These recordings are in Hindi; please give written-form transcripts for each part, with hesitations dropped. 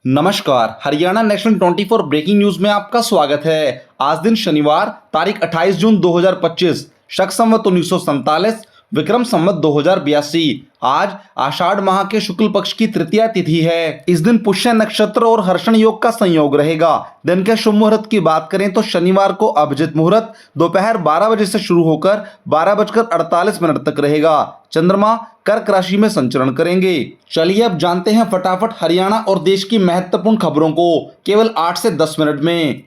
नमस्कार, हरियाणा नेशनल 24 ब्रेकिंग न्यूज में आपका स्वागत है। आज दिन शनिवार तारीख 28 जून 2025, शक संवत 1947, विक्रम संवत 2082। आज आषाढ़ माह के शुक्ल पक्ष की तृतीया तिथि है। इस दिन पुष्य नक्षत्र और हर्षण योग का संयोग रहेगा। दिन के शुभ मुहूर्त की बात करें तो शनिवार को अभिजित मुहूर्त दोपहर 12 बजे से शुरू होकर 12:48 तक रहेगा। चंद्रमा कर्क राशि में संचरण करेंगे। चलिए अब जानते हैं फटाफट हरियाणा और देश की महत्वपूर्ण खबरों को केवल 8 से 10 मिनट में।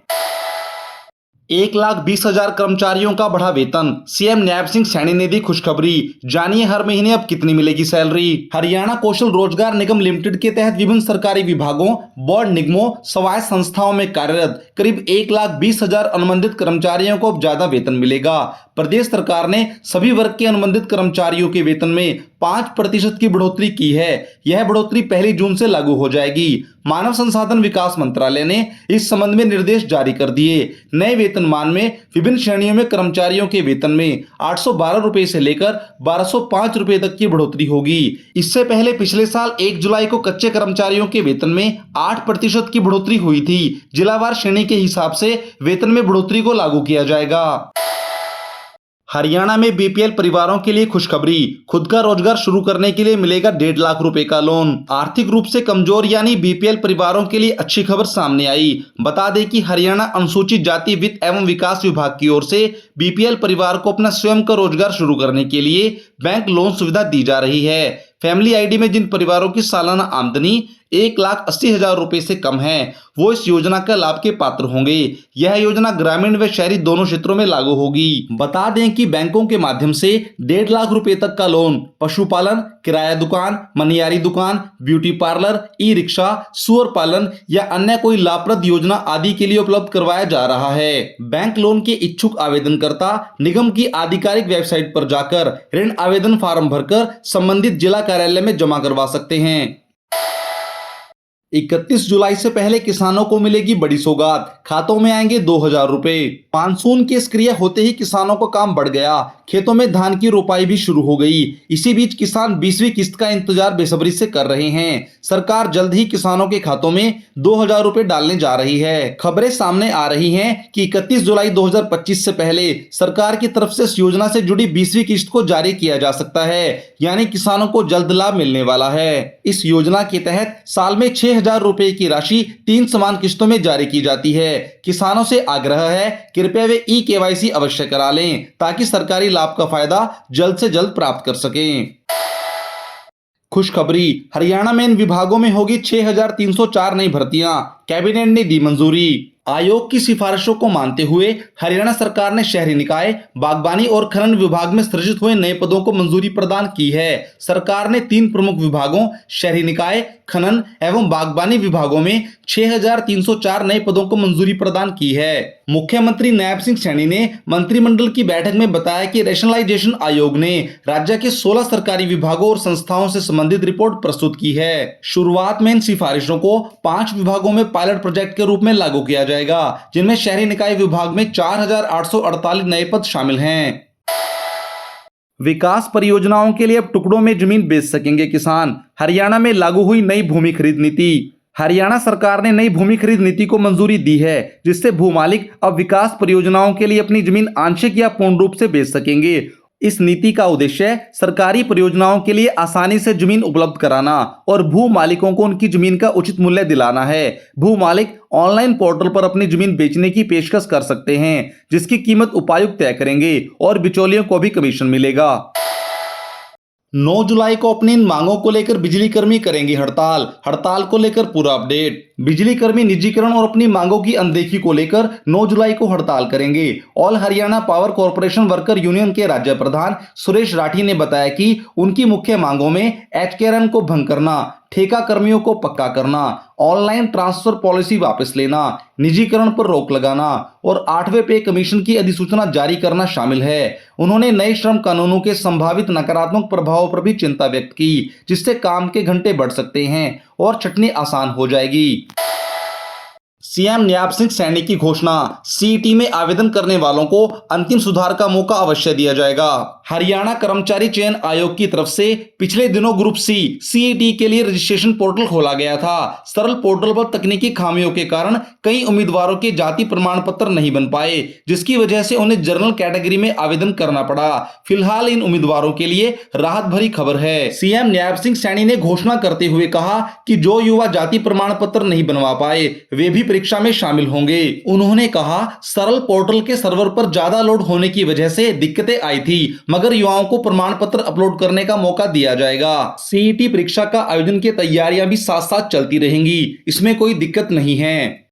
1,20,000 कर्मचारियों का बढ़ा वेतन, सीएम नैब सिंह सैनी ने दी खुशखबरी। जानिए हर महीने अब कितनी मिलेगी सैलरी। हरियाणा कौशल रोजगार निगम लिमिटेड के तहत विभिन्न सरकारी विभागों, बोर्ड निगमों, स्वायत्त संस्थाओं में कार्यरत करीब 1,20,000 अनुबंधित कर्मचारियों को अब ज्यादा वेतन मिलेगा। प्रदेश सरकार ने सभी वर्ग के अनुबंधित कर्मचारियों के वेतन में 5% की बढ़ोतरी की है। यह बढ़ोतरी 1 जून से लागू हो जाएगी। मानव संसाधन विकास मंत्रालय ने इस संबंध में निर्देश जारी कर दिए। नए वेतनमान में विभिन्न श्रेणियों में कर्मचारियों के वेतन में 812 रुपए से लेकर 1,205 रुपए तक की बढ़ोतरी होगी। इससे पहले पिछले साल 1 जुलाई को कच्चे कर्मचारियों के वेतन में 8% की बढ़ोतरी हुई थी। जिलावार श्रेणी के हिसाब से वेतन में बढ़ोतरी को लागू किया जाएगा। हरियाणा में बीपीएल परिवारों के लिए खुशखबरी, खुद का रोजगार शुरू करने के लिए मिलेगा 1.5 लाख रुपए का लोन। आर्थिक रूप से कमजोर यानी बीपीएल परिवारों के लिए अच्छी खबर सामने आई। बता दें कि हरियाणा अनुसूचित जाति वित्त एवं विकास विभाग की ओर से बीपीएल परिवार को अपना स्वयं का रोजगार शुरू करने के लिए बैंक लोन सुविधा दी जा रही है। फैमिली आईडी में जिन परिवारों की सालाना आमदनी 1,80,000 रुपए से कम है वो इस योजना का लाभ के पात्र होंगे। यह योजना ग्रामीण व शहरी दोनों क्षेत्रों में लागू होगी। बता दें कि बैंकों के माध्यम से 1.5 लाख रुपए तक का लोन पशुपालन, किराया दुकान, मनियारी दुकान, ब्यूटी पार्लर, ई रिक्शा, सुअर पालन या अन्य कोई लाभप्रद योजना आदि के लिए उपलब्ध करवाया जा रहा है। बैंक लोन के इच्छुक आवेदनकर्ता निगम की आधिकारिक वेबसाइट पर जाकर ऋण आवेदन फॉर्म भरकर संबंधित जिला कार्यालय में जमा करवा सकते हैं। 31 जुलाई से पहले किसानों को मिलेगी बड़ी सौगात, खातों में आएंगे 2,000 रुपए। मानसून की सक्रिय होते ही किसानों का काम बढ़ गया। खेतों में धान की रोपाई भी शुरू हो गई। इसी बीच किसान 20वीं किस्त का इंतजार बेसब्री से कर रहे हैं। सरकार जल्द ही किसानों के खातों में 2,000 रुपए डालने जा रही है। खबरें सामने आ रही हैं कि 31 जुलाई 2025 से पहले सरकार की तरफ से इस योजना से जुड़ी 20वीं किस्त को जारी किया जा सकता है, यानी किसानों को जल्द लाभ मिलने वाला है। इस योजना के तहत साल में 6,000 रुपए की राशि 3 समान किस्तों में जारी की जाती है। किसानों से आग्रह है कृपया वे ई-केवाईसी अवश्य करा लें ताकि सरकारी लाभ का फायदा जल्द से जल्द प्राप्त कर सकें। खुशखबरी, हरियाणा में इन विभागों में होगी 6,304 नई भर्तियां, कैबिनेट ने दी मंजूरी। आयोग की सिफारिशों को मानते हुए हरियाणा सरकार ने शहरी निकाय, बागबानी और खनन विभाग में सृजित हुए नए पदों को मंजूरी प्रदान की है। सरकार ने 3 प्रमुख विभागों शहरी निकाय, खनन एवं बागबानी विभागों में 6,304 नए पदों को मंजूरी प्रदान की है। मुख्यमंत्री नैब सिंह सैनी ने मंत्रिमंडल की बैठक में बताया कि रैशनलाइजेशन आयोग ने राज्य के 16 सरकारी विभागों और संस्थाओं से संबंधित रिपोर्ट प्रस्तुत की है। शुरुआत में इन सिफारिशों को 5 विभागों में पायलट प्रोजेक्ट के रूप में लागू किया जाएगा, जिनमें शहरी निकाय विभाग में 4,848 नए पद शामिल हैं। विकास परियोजनाओं के लिए अब टुकड़ों में जमीन बेच सकेंगे किसान। हरियाणा में लागू हुई नई भूमि खरीद नीति। हरियाणा सरकार ने नई भूमि खरीद नीति को मंजूरी दी है, जिससे भूमालिक अब विकास परियोजनाओं के लिए अपनी जमीन आंशिक या पूर्ण रूप से बेच सकेंगे। इस नीति का उद्देश्य सरकारी परियोजनाओं के लिए आसानी से जमीन उपलब्ध कराना और भू मालिकों को उनकी जमीन का उचित मूल्य दिलाना है। भू मालिक ऑनलाइन पोर्टल पर अपनी जमीन बेचने की पेशकश कर सकते हैं, जिसकी कीमत उपायुक्त तय करेंगे और बिचौलियों को भी कमीशन मिलेगा। 9 जुलाई को अपनी इन मांगों को लेकर बिजली कर्मी करेंगे हड़ताल। हड़ताल को लेकर पूरा अपडेट। बिजली कर्मी निजीकरण और अपनी मांगों की अनदेखी को लेकर 9 जुलाई को हड़ताल करेंगे। All Haryana power corporation worker union के राज्य प्रधान सुरेश राठी ने बताया कि उनकी मुख्य मांगों में एचकेआरएन को भंग करना, ठेका कर्मियों को पक्का करना, ऑनलाइन ट्रांसफर पॉलिसी वापस लेना, निजीकरण पर रोक लगाना और 8वें पे कमीशन की अधिसूचना जारी करना शामिल है। उन्होंने नए श्रम कानूनों के संभावित नकारात्मक प्रभावों पर भी चिंता व्यक्त की, जिससे काम के घंटे बढ़ सकते हैं और छंटनी आसान हो जाएगी। सीएम न्याब सिंह सैनी की घोषणा, सीईटी में आवेदन करने वालों को अंतिम सुधार का मौका अवश्य दिया जाएगा। हरियाणा कर्मचारी चयन आयोग की तरफ से पिछले दिनों ग्रुप सी सीईटी के लिए रजिस्ट्रेशन पोर्टल खोला गया था। सरल पोर्टल पर तकनीकी खामियों के कारण कई उम्मीदवारों के जाति प्रमाण पत्र नहीं बन पाए, जिसकी वजह से उन्हें जनरल कैटेगरी में आवेदन करना पड़ा। फिलहाल इन उम्मीदवारों के लिए राहत भरी खबर है। सीएम न्याब सिंह सैनी ने घोषणा करते हुए कहा कि जो युवा जाति प्रमाण पत्र नहीं बनवा पाए वे भी परीक्षा में शामिल होंगे। उन्होंने कहा, सरल पोर्टल के सर्वर पर ज्यादा लोड होने की वजह से दिक्कतें आई थी, मगर युवाओं को प्रमाण पत्र अपलोड करने का मौका दिया जाएगा। सीईटी परीक्षा का आयोजन की तैयारियां भी साथ साथ चलती रहेंगी, इसमें कोई दिक्कत नहीं है।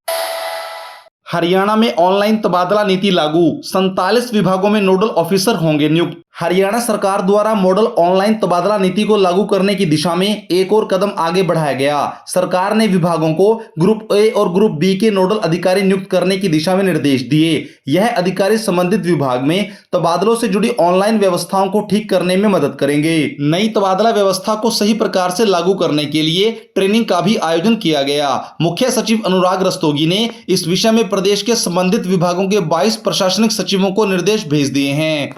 हरियाणा में ऑनलाइन तबादला नीति लागू, 47 विभागों में नोडल ऑफिसर होंगे नियुक्त। हरियाणा सरकार द्वारा मॉडल ऑनलाइन तबादला नीति को लागू करने की दिशा में एक और कदम आगे बढ़ाया गया। सरकार ने विभागों को ग्रुप ए और ग्रुप बी के नोडल अधिकारी नियुक्त करने की दिशा में निर्देश दिए। यह अधिकारी संबंधित विभाग में तबादलों से जुड़ी ऑनलाइन व्यवस्थाओं को ठीक करने में मदद करेंगे। नई तबादला व्यवस्था को सही प्रकार से लागू करने के लिए ट्रेनिंग का भी आयोजन किया गया। मुख्य सचिव अनुराग रस्तोगी ने इस विषय में प्रदेश के संबंधित विभागों के 22 प्रशासनिक सचिवों को निर्देश भेज दिए हैं।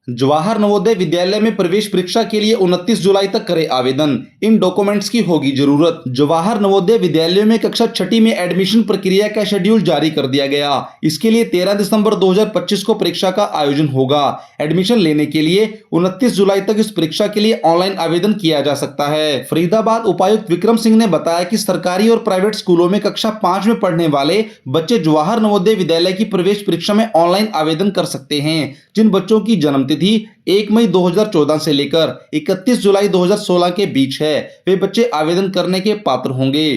जवाहर नवोदय विद्यालय में प्रवेश परीक्षा के लिए 29 जुलाई तक करें आवेदन, इन डॉक्यूमेंट्स की होगी जरूरत। जवाहर नवोदय विद्यालयों में कक्षा 6ठी में एडमिशन प्रक्रिया का शेड्यूल जारी कर दिया गया। इसके लिए 13 दिसंबर 2025 को परीक्षा का आयोजन होगा। एडमिशन लेने के लिए 29 जुलाई तक इस परीक्षा के लिए ऑनलाइन आवेदन किया जा सकता है। फरीदाबाद उपायुक्त विक्रम सिंह ने बताया कि सरकारी और प्राइवेट स्कूलों में कक्षा 5 में पढ़ने वाले बच्चे जवाहर नवोदय विद्यालय की प्रवेश परीक्षा में ऑनलाइन आवेदन कर सकते हैं। जिन बच्चों की जन्म तिथि 1 मई 2014 से लेकर 31 जुलाई 2016 के बीच है, वे बच्चे आवेदन करने के पात्र होंगे।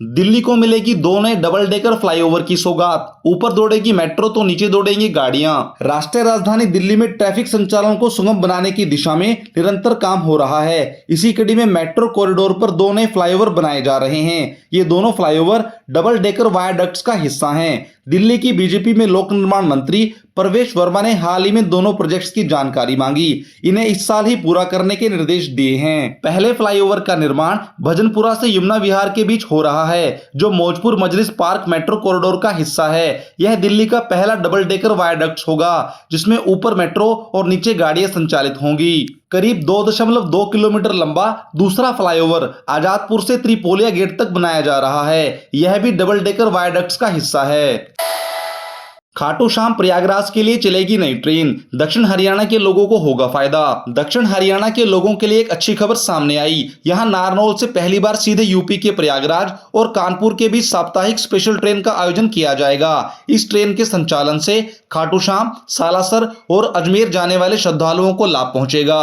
दिल्ली को मिलेगी 2 नए डबल डेकर फ्लाईओवर की सौगात, ऊपर दौड़ेगी मेट्रो तो नीचे दौड़ेंगी गाड़ियां। राष्ट्रीय राजधानी दिल्ली में ट्रैफिक संचालन को सुगम बनाने की दिशा में निरंतर काम हो रहा है। इसी कड़ी में मेट्रो कॉरिडोर पर 2 नए फ्लाईओवर बनाए जा रहे हैं। ये दोनों फ्लाईओवर डबल डेकर वायाडक्ट्स का हिस्सा हैं। दिल्ली की बीजेपी में लोक निर्माण मंत्री प्रवेश वर्मा ने हाल ही में दोनों प्रोजेक्ट्स की जानकारी मांगी। इन्हें इस साल ही पूरा करने के निर्देश दिए हैं। पहले फ्लाईओवर का निर्माण भजनपुरा से यमुना विहार के बीच हो रहा है, जो मौजपुर मजलिस पार्क मेट्रो कॉरिडोर का हिस्सा है। यह दिल्ली का पहला डबल डेकर वायाडक्ट होगा, जिसमें ऊपर मेट्रो और नीचे गाड़ियां संचालित होंगी। करीब 2.2 किलोमीटर लंबा दूसरा फ्लाईओवर आजादपुर से त्रिपोलिया गेट तक बनाया जा रहा है। यह भी डबल डेकर वायाडक्ट्स का हिस्सा है। खाटू श्याम प्रयागराज के लिए चलेगी नई ट्रेन, दक्षिण हरियाणा के लोगों को होगा फायदा। दक्षिण हरियाणा के लोगों के लिए एक अच्छी खबर सामने आई। यहां नारनौल से पहली बार सीधे यूपी के प्रयागराज और कानपुर के बीच साप्ताहिक स्पेशल ट्रेन का आयोजन किया जाएगा। इस ट्रेन के संचालन से खाटू श्याम, सालासर और अजमेर जाने वाले श्रद्धालुओं को लाभ पहुंचेगा।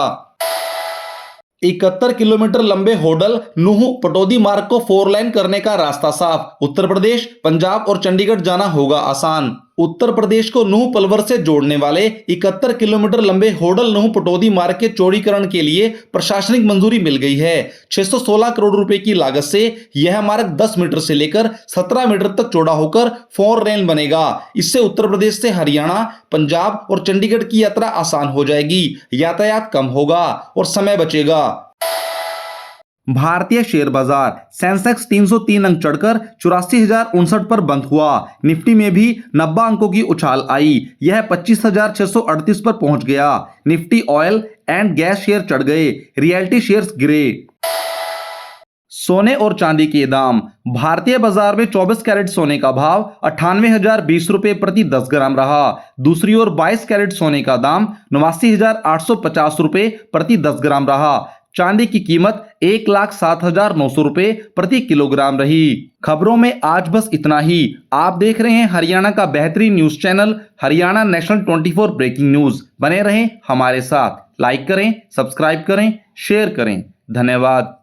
71 किलोमीटर लंबे होडल नूह पटौदी मार्ग को 4 लेन करने का रास्ता साफ, उत्तर प्रदेश, पंजाब और चंडीगढ़ जाना होगा आसान। उत्तर प्रदेश को नूह पलवल से जोड़ने वाले 71 किलोमीटर लंबे होडल नूह पटौदी मार्ग के चौड़ीकरण के लिए प्रशासनिक मंजूरी मिल गई है। 616 करोड़ रुपए की लागत से यह मार्ग 10 मीटर से लेकर 17 मीटर तक चौड़ा होकर 4 लेन बनेगा। इससे उत्तर प्रदेश से हरियाणा, पंजाब और चंडीगढ़ की यात्रा आसान हो जाएगी, यातायात कम होगा और समय बचेगा। भारतीय शेयर बाजार, सेंसेक्स 303 अंक चढ़कर 84,059 पर बंद हुआ। निफ्टी में भी 90 अंकों की उछाल आई, यह 25,638 पर पहुंच गया। Nifty oil and gas share चढ़ गए, रियल्टी शेयर्स गिरे। सोने और चांदी के दाम, भारतीय बाजार में 24 कैरेट सोने का भाव 98,020 रुपए प्रति 10 ग्राम रहा। दूसरी ओर 22 कैरेट सोने का दाम 89,850 रुपए प्रति 10 ग्राम रहा। चांदी की कीमत 1,07,900 रुपए प्रति किलोग्राम रही। खबरों में आज बस इतना ही। आप देख रहे हैं हरियाणा का बेहतरीन news channel Haryana national 24 breaking news. बने रहें हमारे साथ, लाइक करें, सब्सक्राइब करें, शेयर करें। धन्यवाद।